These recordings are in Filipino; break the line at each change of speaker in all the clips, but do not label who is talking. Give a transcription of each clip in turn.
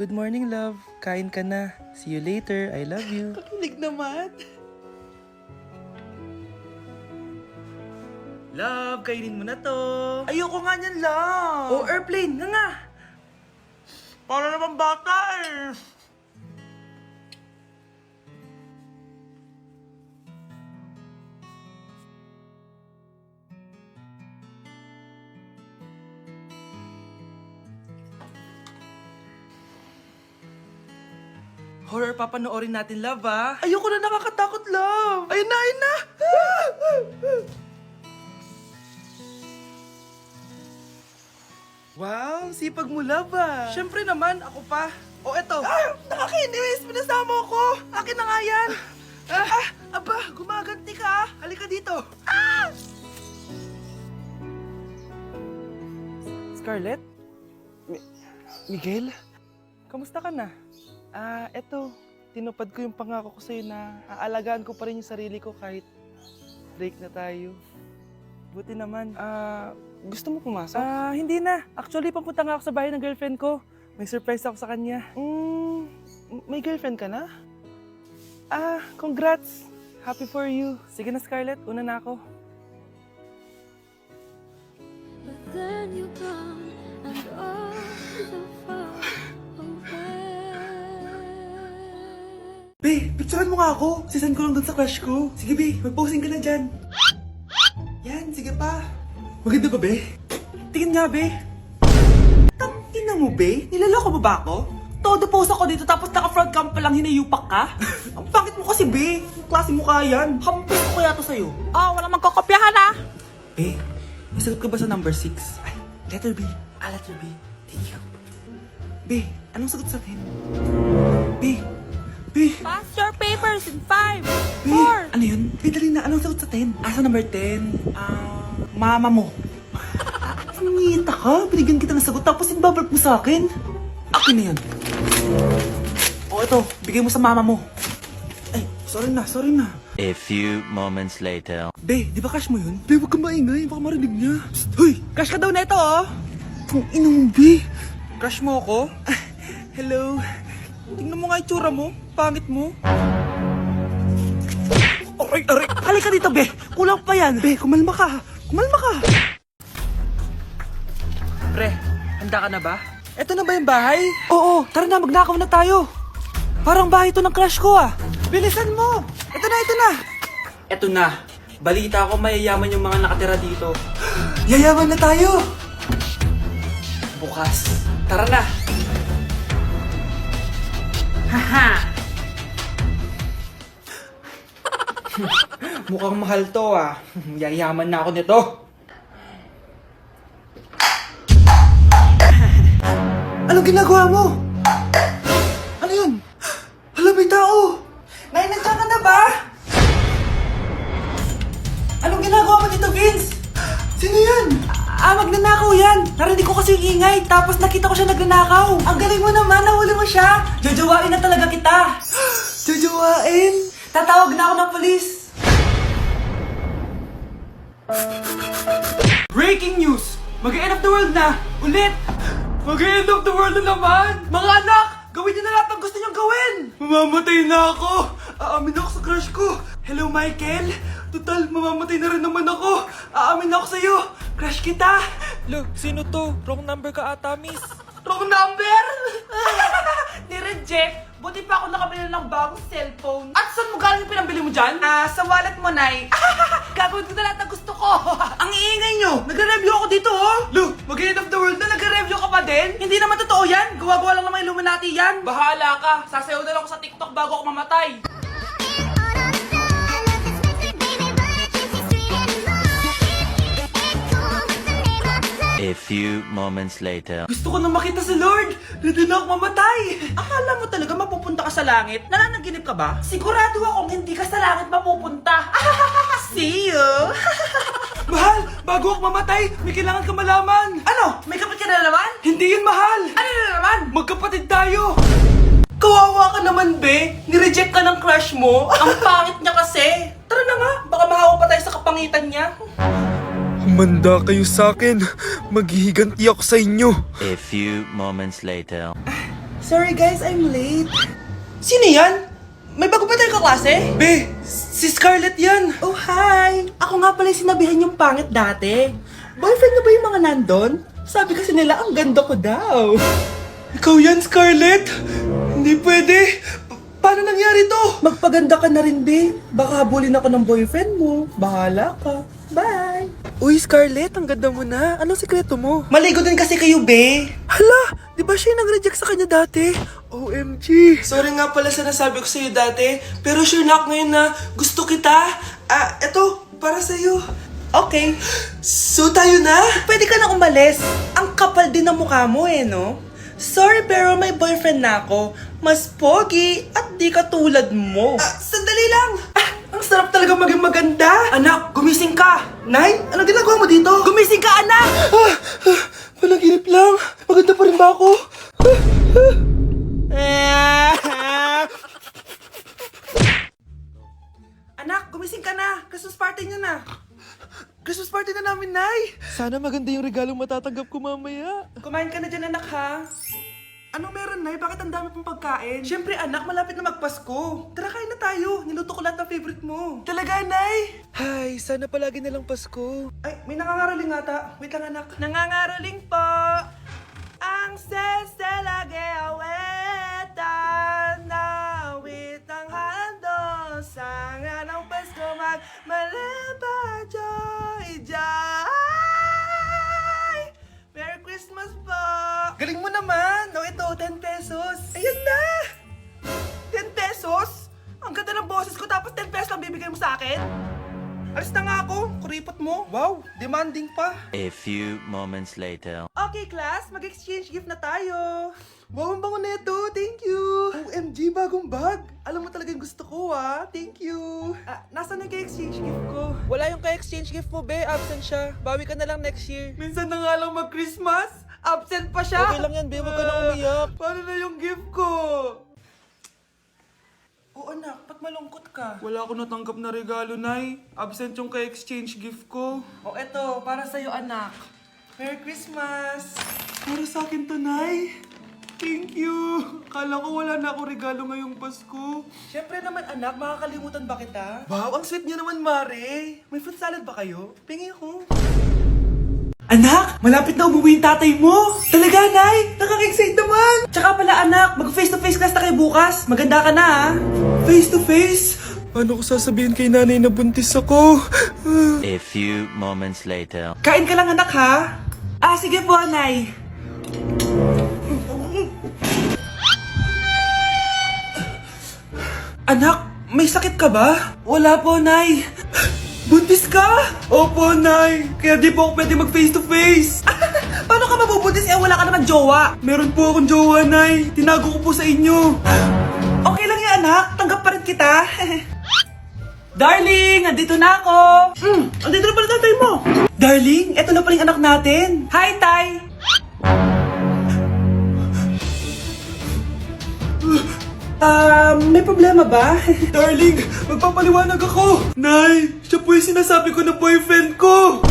Good morning, love. Kain ka na. See you later. I love you.
Kakilig naman.
Love, kainin mo na to.
Ayoko nga niyan, love.
Oh, airplane. Nga.
Para naman bata eh.
Horror papanoorin natin, love, ah.
Ayoko na, nakakatakot, love. Ayun na, ayun na.
Wow, sipag mo, love, ah. Siyempre naman, ako pa. O, eto.
Nakakainis, pinasama ko. Akin na nga yan.
Aba, gumaganti ka, ah. Halika dito. Scarlett? Miguel? Kamusta ka na? Eto, tinupad ko yung pangako ko sa'yo na aalagaan ko pa rin yung sarili ko kahit break na tayo. Buti naman. Gusto mo pumasok? Hindi na. Actually, papunta nga ako sa bahay ng girlfriend ko. May surprise ako sa kanya. May girlfriend ka na? Congrats. Happy for you. Sige na, Scarlett. Una na ako.
But then you gone and all so far away.
Be, picturean mo nga ako. Sisend ko lang dun sa crush ko. Sige, Be, mag-posing ka na dyan. Yan, sige pa. Maganda ba, Be? Tingin nga, Be. Tangina mo, Be? Nilaloko mo ba ako? Todo post ako dito tapos naka-front cam pa lang hinayupak ka? Ang pangit mo kasi, Be. Yung klase mo kaya yan. Hampos ko kaya to sa'yo.
Walang magkokopyahan ah!
Be, nasagot ka ba sa number 6? Ay, letter B. Letter B. Thank you. Be, anong sagot sa 10? Be,
Pass your papers in 5,
Be,
4.
ano yun? Be, dali na. Anong sagot sa 10? Sa number 10? Mama mo. Nangihita ka? Binigyan kita ng sagot tapos ibabalik mo sa akin? Akin na yan. O, ito. Bigay mo sa mama mo. Ay, sorry na.
A few moments later.
Be, di ba crush mo yun? Be, huwag kang maingay. Baka marinig niya. Psst, hoy! Crush ka daw na ito, oh! Kung ina mo, Be. Crush mo ako? Hello. Tingnan mo nga itsura mo. Pangit mo. Aray! Halika dito, Be. Kulang pa yan. Be, kumalma ka.
Pre, handa ka na ba? Eto na ba yung bahay?
Oo, tara na. Magnakaw na tayo. Parang bahay to ng crush ko, ah. Bilisan mo. Ito na.
Eto na. Balita ko mayayaman yung mga nakatira dito.
Yayaman na tayo.
Bukas. Tara na. Mukhang mahal to, ah. Yayaman na ako nito.
Anong ginagawa mo? Ano yun? Hala, may tao! Nay, nandiyan ka na ba? Anong ginagawa mo dito, Vince? Sino yan? Magnanakaw yan! Narinig ko kasi yung ingay, tapos nakita ko siya nagnanakaw. Ang galing mo naman, nahuli mo siya! Jojowain na talaga kita! Jojowain? Tatawag na ako ng polis! Breaking news! Mag-end of the world na! Ulit! Mag-end of the world na naman! Mga anak! Gawin niyo na lahat ng gusto niyong gawin! Mamamatay na ako! Aamin ako sa crush ko! Hello, Michael! Total, mamamatay na rin naman ako! Aamin ako sa'yo! Crush kita!
Look, sino to? Wrong number ka ata, miss.
Wrong number! Ni-reject! Buti pa ako nakabili ng bagong cellphone. At saan mo galing yung pinambili mo dyan? Sa wallet mo, Nay. Gagawin ko na lahat ng gusto ko. Ang iingay nyo! Nagre-review ako dito, oh! Lu, mag-end of the world na, nagre-review ka pa din? Hindi naman totoo yan! Gawa-gawa lang naman Illuminati yan! Bahala ka! Sasayaw na lang ako sa TikTok bago ako mamatay!
A few moments later.
Gusto ko na makita si Lord! Ready na ako mamatay! Akala mo talaga mapupunta ka sa langit? Nananaginip ka ba? Sigurado akong hindi ka sa langit mapupunta! See you! Mahal! Bago ako mamatay, may kailangan ka malaman! Ano? May kapit ka na naman? Hindi yun, mahal! Ano na naman? Magkapatid tayo! Kawawa ka naman, be! Nireject ka ng crush mo! Ang pangit niya kasi! Tara na nga! Baka mahawa pa tayo sa kapangitan niya!
Humanda kayo sa akin. Maghihiganti ako sa inyo.
A few moments later.
Sorry guys, I'm late. Sino yan? May bago ba tayong kaklase?
Be, si Scarlett yan!
Oh, hi! Ako nga pala yung sinabihan yung pangit dati. Boyfriend na ba yung mga nandun? Sabi kasi nila, ang ganda ko daw.
Ikaw yan, Scarlett! Hindi pwede! Paano nangyari to?
Magpaganda ka na rin, be. Baka habulin ako ng boyfriend mo. Bahala ka. Bye!
Uy, Scarlett, ang ganda mo na. Anong sikreto mo?
Maligo din kasi kayo, be.
Hala, di ba siya yung nag-reject sa kanya dati? OMG! Sorry nga pala sa nasabi ko sa'yo dati, pero sure na ako ngayon na gusto kita. Eto, para sa'yo.
Okay.
So tayo na?
Pwede ka na umalis. Ang kapal din ng mukha mo eh, no? Sorry, pero may boyfriend na ako. Mas pogi at di katulad mo.
Sandali lang! Ang sarap talaga maging maganda! Anak, gumising ka! Nay, ano ginagawa mo dito?
Gumising ka, anak!
Panaginip lang. Maganda pa rin ba ako?
Anak, gumising ka na. Christmas party niyo na.
Christmas party na namin, Nay! Sana maganda yung regalong matatanggap ko mamaya.
Kumain ka na dyan, anak, ha?
Anong meron, Nay? Bakit ang dami pong pagkain?
Siyempre, anak, malapit na magpasko. Tara, kain na tayo. Niluto ko lahat ng favorite mo.
Talaga, Nay? Hay, sana palagi nalang Pasko.
Ay, may nangangaraling ata. Wait lang, anak. Nangangaraling po. Ang seselage awetan na witang hando sa nga ng Pasko magmalaba joy joy. Merry Christmas po.
Galing mo naman!
No, ito, 10 pesos. Ayan na! 10 pesos? Ang ganda ng boses ko tapos 10 pesos lang bibigay mo sa akin? Alis na nga ako, kuripot mo.
Wow, demanding pa.
A few moments later.
Okay, class, mag-exchange gift na tayo.
Wow, ang bango na ito. Thank you. OMG, bagong bag. Alam mo talaga yung gusto ko, ah. Thank you.
Nasaan yung exchange gift ko?
Wala yung ka-exchange gift mo, be. Absent siya. Bawi ka na lang next year.
Minsan na nga lang mag-Christmas. Absent pa siya.
Okay lang yan, be. Huwag ka na umiyak.
Paano na yung gift ko? Oo, anak, ba't malungkot ka?
Wala ako natanggap na regalo, Nay. Absent yung ka-exchange gift ko.
O eto, para sa'yo, anak. Merry Christmas!
Para sa akin to, Nay. Thank you. Kala ko wala na ako regalo ngayong Pasko.
Siyempre naman, anak, makakalimutan ba kita?
Wow, ang sweet niyo naman, Mare.
May fruit salad ba kayo? Pingi ako.
Anak, malapit na umuwi yung tatay mo. Talaga, Nay? Nakaka-excite naman.
Tsaka pala, anak, mag-face-to-face class na kayo bukas. Maganda ka na, ha?
Face to face? Paano ko sasabihin kay nanay na buntis ako?
A few moments later.
Kain ka lang, anak, ha? Sige po, Nay. Anak, may sakit ka ba?
Wala po, Nay. Buntis ka? Opo, Nay. Kaya di po ako pwede mag face to face.
Paano ka mabubuntis wala ka naman jowa?
Meron po akong jowa, Nay. Tinago ko po sa inyo.
Okay lang yan, anak. Tanggap pa rin kita. Darling, nandito na ako. Andito na pala tatay mo. Darling, eto na pala yung anak natin. Hi, Tay. May problema ba?
Darling, magpapaliwanag ako. Nay, siya po yung sinasabi ko na boyfriend ko.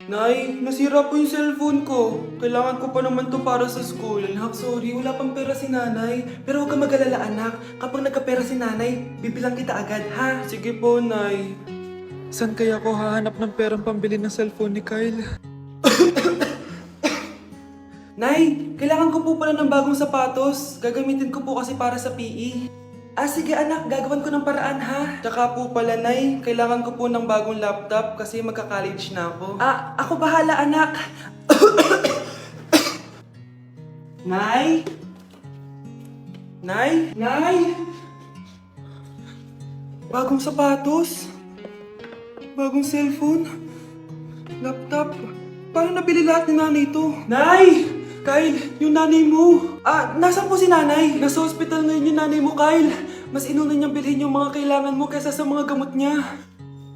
Nay, nasira po yung cellphone ko. Kailangan ko pa naman to para sa school. Anak, sorry, wala pang pera si nanay.
Pero huwag kang mag-alala, anak. Kapag nagkapera si nanay, bibilang kita agad, ha?
Sige po, Nay. Saan kaya ako hahanap ng perang pambili ng cellphone ni Kyle?
Nay, kailangan ko po pala ng bagong sapatos. Gagamitin ko po kasi para sa PE. Sige anak, gagawin ko ng paraan, ha?
Tsaka po pala, Nay, kailangan ko po ng bagong laptop kasi magka-college na ako.
Ako bahala, anak. Nay?
Nay?
Nay?
Bagong sapatos? Bagong cellphone? Laptop? Paano nabili lahat ni nanay ito?
Nay!
Kyle, yung nanay mo.
Nasaan po si nanay?
Nasa hospital ngayon yung nanay mo, Kyle. Mas inuna niyang bilhin yung mga kailangan mo kaysa sa mga gamot niya.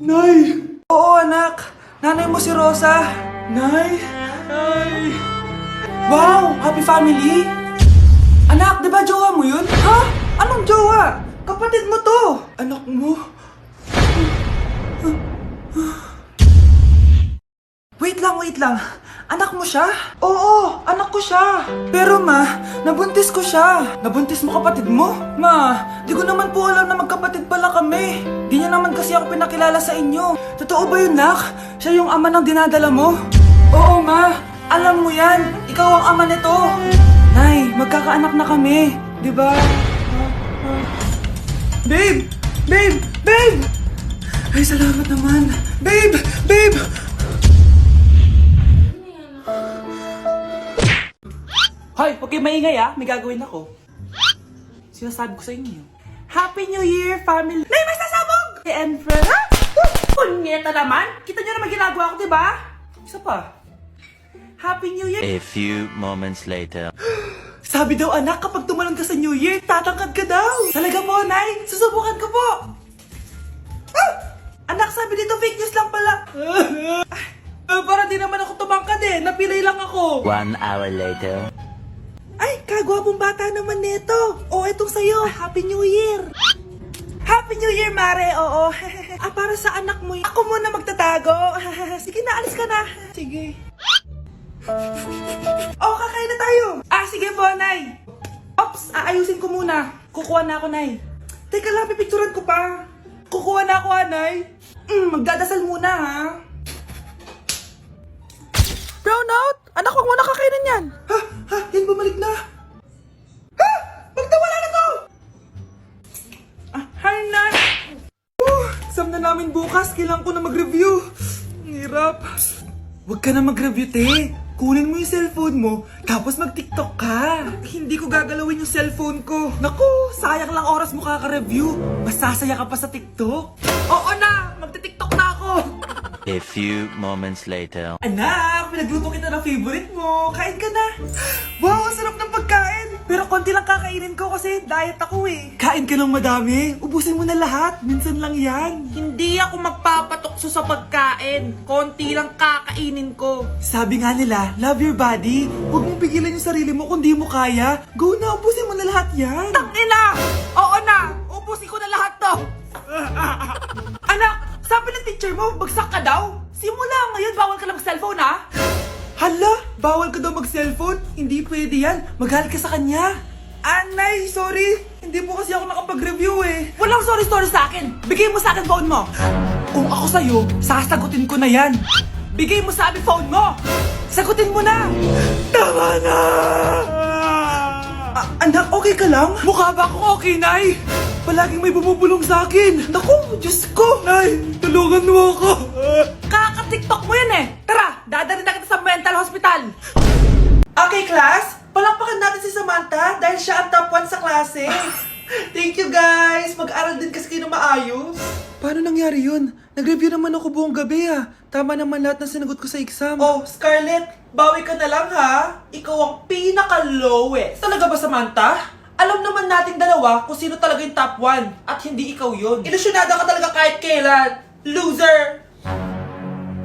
Nay!
Oo, anak. Nanay mo si Rosa.
Nay! Nay!
Wow! Happy family! Anak, di ba jowa mo yun? Ha? Anong jowa? Kapatid mo to!
Anak mo?
Wait lang. Anak mo siya? Oo, anak ko siya. Pero ma, nabuntis ko siya. Nabuntis mo kapatid mo? Ma, di ko naman po alam na magkapatid pala kami. Di niya naman kasi ako pinakilala sa inyo. Totoo ba yun, nak? Siya yung ama ng dinadala mo? Oo, ma. Alam mo yan. Ikaw ang ama nito. Nay, magkakaanak na kami. Di ba? Babe! Babe! Babe! Ay, salamat naman. Babe! Babe! Hoy, huwag kayo maingay ah. May gagawin ako. Sinasabi ko sa inyo. Happy New Year, family! Nay, may sasabog! And friends. Ha? Punyeta naman! Kita nyo naman ginagawa ko, diba? Isa pa. Happy New Year!
A few moments later.
Sabi daw anak, kapag tumalon ka sa New Year, tatangkad ka daw. Talaga po, Nay? Susubukan ko po. Ah! Anak, sabi dito fake news lang pala. Para di naman ako tumangkad eh. Napilay lang ako.
1 hour later.
Ay, kagwapong bata naman nito. O, etong sa'yo. Happy New Year. Happy New Year, Mare. Oo. Para sa anak mo. Ako muna magtatago. Sige na, alis ka na. Sige. Kakain na tayo. Sige po, Nay. Ops, aayusin ko muna. Kukuha na ako, Nay. Teka lang, pipicturan ko pa. Kukuha na ako, Nay. Magdadasal muna, ha?
Brownout! Anak, huwag mo na kakainin yan!
Yan bumalik na. Magtawala na to! Hi, Nay. Exam na namin bukas. Kailangan ko na mag-review. Ang hirap. Huwag ka na mag-review, te. Kunin mo yung cellphone mo, tapos mag-TikTok ka. Hindi ko gagalawin yung cellphone ko. Naku, sayang lang oras mo kaka-review. Masasaya ka pa sa TikTok. Oo na, magti-TikTok na ako.
A few moments later.
Anak, pinagluto kita ng favorite mo. Kain ka na. Wow, ang sarap ng pagkain. Pero konti lang kakainin ko kasi diet ako eh. Kain ka ng madami. Ubusin mo na lahat. Minsan lang yan.
Hindi ako magpapatukso sa pagkain. Konti lang kakainin ko.
Sabi nga nila, love your body. Huwag mong pigilan yung sarili mo kung di mo kaya. Go na, ubusin mo na lahat yan.
Tangina! Oo na! Ubusin ko na lahat to!
Anak, sabi ng teacher mo, bagsak ka daw.
Simula ngayon, bawal ka lang mag-cellphone ha?
Hala, bawal ka daw mag-cellphone? Hindi pwede yan. Magalit ka sa kanya. Anay, sorry. Hindi po kasi ako nakapag-review eh.
Walang sorry-story sa akin. Bigay mo sa akin phone mo.
Kung ako sa'yo, sasagutin ko na yan.
Bigay mo sa akin phone mo.
Sagutin mo na! Tama na! Anak, okay ka lang? Mukha ba akong okay, Nay? Palaging may bumubulong sa akin. Naku, Diyos ko! Nay, tulungan mo ako!
Kaka-TikTok mo yan eh. Tara, dadalhin na kita sa mental hospital.
Okay, class. Palakpakan natin si Samantha dahil siya ang top 1 sa klase. Thank you, guys. Mag-aral din kasi kayo na maayos. Paano nangyari yun? Nag-review naman ako buong gabi ah. Tama naman lahat ng sinagot ko sa exam. Oh, Scarlett, bawi ka na lang ha. Ikaw ang pinaka-lowest. Talaga ba, Samantha? Alam naman nating dalawa kung sino talaga yung top 1 at hindi ikaw yun. Ilusyonada ka talaga kahit kailan. Loser!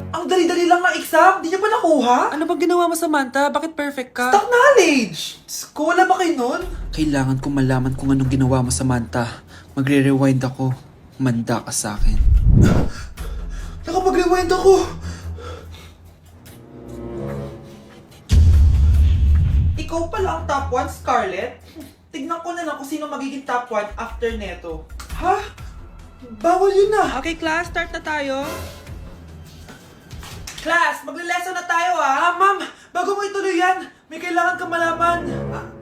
Ang dali-dali lang ng exam, di niya pa nakuha?
Ano bang ginawa mo, Samantha? Bakit perfect ka?
Stock knowledge! Sko, wala ba kayo nun?
Kailangan kong malaman kung anong ginawa mo, Samantha. Magre-rewind ako. Manda ka sa akin.
Nakapag-rewind ako. Ikaw pala ang top 1, Scarlett. Tignan ko na lang kung sino magiging top 1 after neto. Ha? Bawal yun na.
Okay, class, start na tayo.
Class, magle-lesson na tayo ha. Ma'am, bago mo ituloy yan, may kailangan ka malaman.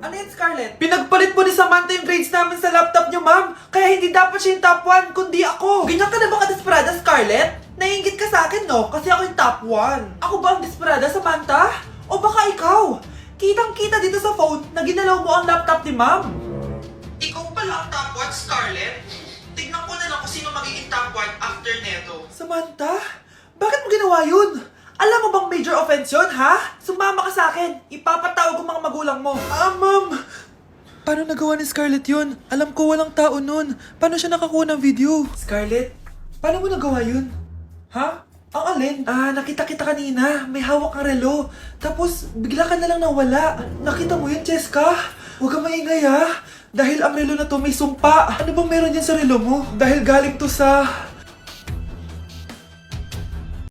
Ano yan, Scarlett? Pinagpalit po ni Samantha yung grades namin sa laptop niyo, ma'am. Kaya hindi dapat siya yung top 1, kundi ako. Ganyan ka na ba ka-desperada, Scarlett? Naiingit ka sa akin, no? Kasi ako yung top 1. Ako ba ang desperada, Samantha? O baka ikaw? Kitang-kita dito sa phone na ginalaw mo ang laptop ni ma'am. Ikaw pala ang top 1, Scarlett? Tignan ko na lang kung sino magiging top 1 after neto. Samantha? Bakit mo ginawa yun? Alam mo bang major offense yun, ha? Sumama ka sa akin. Ipapatawag ko mga magulang mo. Ma'am.
Paano nagawa ni Scarlett yun? Alam ko walang tao nun. Paano siya nakakuha ng video?
Scarlett, paano mo nagawa yun? Ha? Ang alin? Nakita kita kanina. May hawak kang relo. Tapos, bigla ka na lang nawala. Nakita mo yun, Cheska? Huwag kang maingay, ha? Dahil ang relo na to may sumpa. Ano bang meron yan sa relo mo? Dahil galing to sa